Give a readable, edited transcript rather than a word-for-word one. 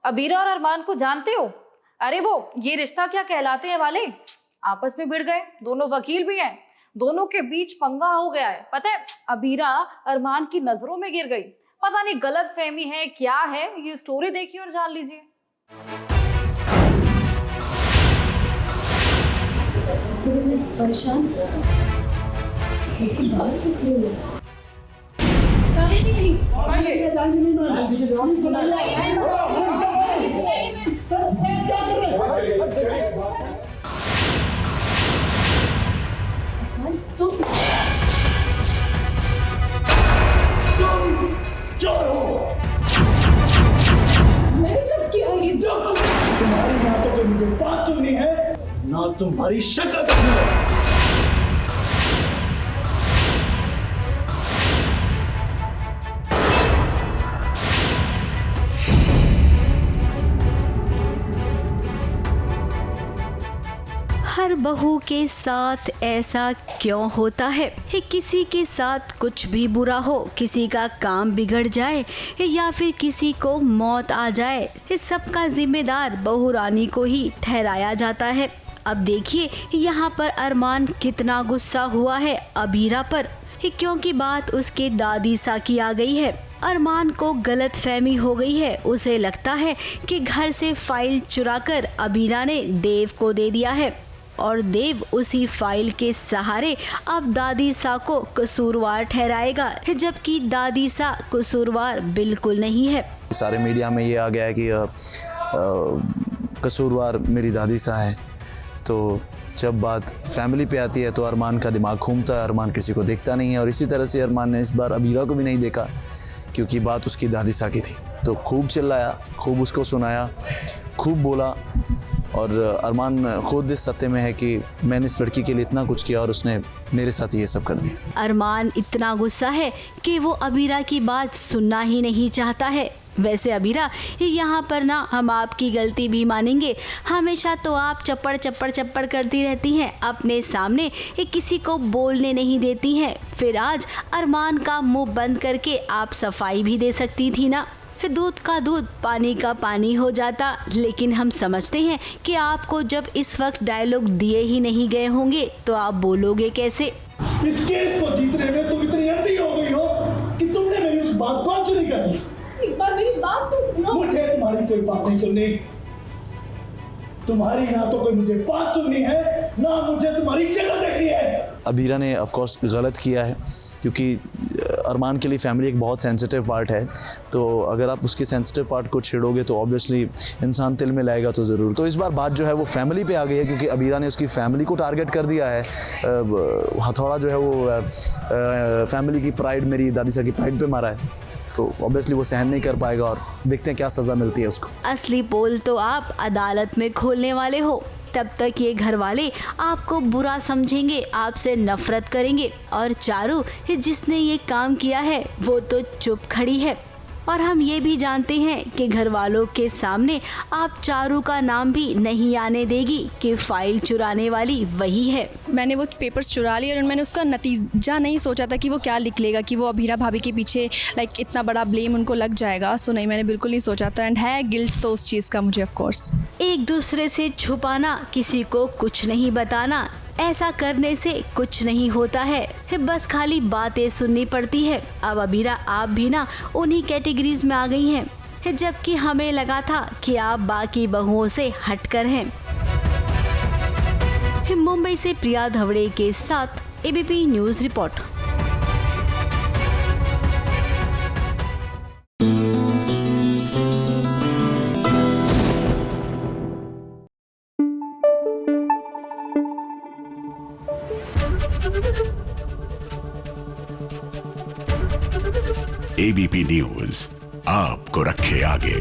अबीरा और अरमान को जानते हो? अरे वो ये रिश्ता क्या कहलाते हैं वाले आपस में भिड़ गए, दोनों वकील भी हैं, दोनों के बीच पंगा हो गया है। पता है, अबीरा अरमान की नजरों में गिर गई। पता नहीं गलत फहमी है क्या है, ये स्टोरी देखिए और जान लीजिए। परेशान लेकिन बाहर क्यों खड़े हुए? तुम चोर हो। मैंने कब किया ये? तुम्हारी ना तो कोई मुझे बात सुननी है, ना तुम्हारी शक्ल देखनी है। हर बहू के साथ ऐसा क्यों होता है? किसी के साथ कुछ भी बुरा हो, किसी का काम बिगड़ जाए या फिर किसी को मौत आ जाए, इस सब का जिम्मेदार बहू रानी को ही ठहराया जाता है। अब देखिए यहाँ पर अरमान कितना गुस्सा हुआ है अबीरा पर, क्योंकि बात उसके दादी सा की आ गई है। अरमान को गलत फहमी हो गई है। उसे लगता है कि घर से फाइल चुराकर अबीरा ने देव को दे दिया है और देव उसी फाइल के सहारे अब दादी सा को कसूरवार ठहराएगा, जबकि दादी सा कसूरवार बिल्कुल नहीं है। सारे मीडिया में ये आ गया है कि कसूरवार मेरी दादी सा है। तो जब बात फैमिली पे आती है तो अरमान का दिमाग घूमता है, अरमान किसी को देखता नहीं है। और इसी तरह से अरमान ने इस बार अबीरा को भी नहीं देखा क्योंकि बात उसकी दादी सा की थी। तो खूब चिल्लाया, खूब उसको सुनाया, खूब बोला। और अरमान खुद इस सत्य में है कि मैंने इस लड़की के लिए इतना कुछ किया और उसने मेरे साथ ये सब कर दिया। अरमान इतना गुस्सा है कि वो अबीरा की बात सुनना ही नहीं चाहता है। वैसे अबीरा, यहाँ पर ना हम आपकी गलती भी मानेंगे। हमेशा तो आप चप्पड़ करती रहती हैं अपने सामने, किसी को बोलने नहीं देती हैं। फिर आज अरमान का मुंह बंद करके आप सफाई भी दे सकती थी ना। दूध का दूध, पानी का पानी हो जाता। लेकिन हम समझते हैं कि आपको जब इस वक्त डायलॉग दिए ही नहीं गए होंगे तो आप बोलोगे कैसे? इस केस को जीतने में तुम इतनी अंधी हो गई हो कि तुमने मेरी उस बात को अनसुनी कर दी। एक बार मेरी बात तो सुनो। मुझे तुम्हारी कोई बात नहीं सुननी। तुम्हारी ना तो कोई मुझे बात सुननी है, ना मुझे तुम्हारी शक्ल देखनी है। अबीरा ने ऑफ कोर्स गलत किया है क्योंकि अरमान के लिए फैमिली एक बहुत सेंसिटिव पार्ट है। तो अगर आप उसके सेंसिटिव पार्ट को छेड़ोगे तो ऑब्वियसली इंसान तिल में लाएगा तो ज़रूर। तो इस बार बात जो है वो फैमिली पे आ गई है क्योंकि अबीरा ने उसकी फैमिली को टारगेट कर दिया है। हथौड़ा जो है वो फैमिली की प्राइड, मेरी दादी सा की प्राइड पे मारा है। तो ऑब्वियसली वो सहन नहीं कर पाएगा और देखते हैं क्या सज़ा मिलती है उसको। असली पोल तो आप अदालत में खोलने वाले हो। तब तक ये घर वाले आपको बुरा समझेंगे, आपसे नफरत करेंगे। और चारू, जिसने ये काम किया है वो तो चुप खड़ी है। और हम ये भी जानते हैं कि घर वालों के सामने आप चारू का नाम भी नहीं आने देगी कि फाइल चुराने वाली वही है। मैंने वो पेपर्स चुरा लिए और मैंने उसका नतीजा नहीं सोचा था कि वो क्या लिख लेगा, कि वो अबीरा भाभी के पीछे लाइक इतना बड़ा ब्लेम उनको लग जाएगा। सो नहीं, मैंने बिल्कुल नहीं सोचा था। एंड है गिल्ट तो उस चीज़ का मुझे ऑफ कोर्स। एक दूसरे से छुपाना, किसी को कुछ नहीं बताना, ऐसा करने से कुछ नहीं होता है, बस खाली बातें सुननी पड़ती है। अब अबीरा आप भी ना उन्हीं कैटेगरीज में आ गई हैं, जबकि हमें लगा था कि आप बाकी बहुओं से हटकर हैं। मुंबई से प्रिया धवड़े के साथ ABP news report. ABP news आपको रखे आगे।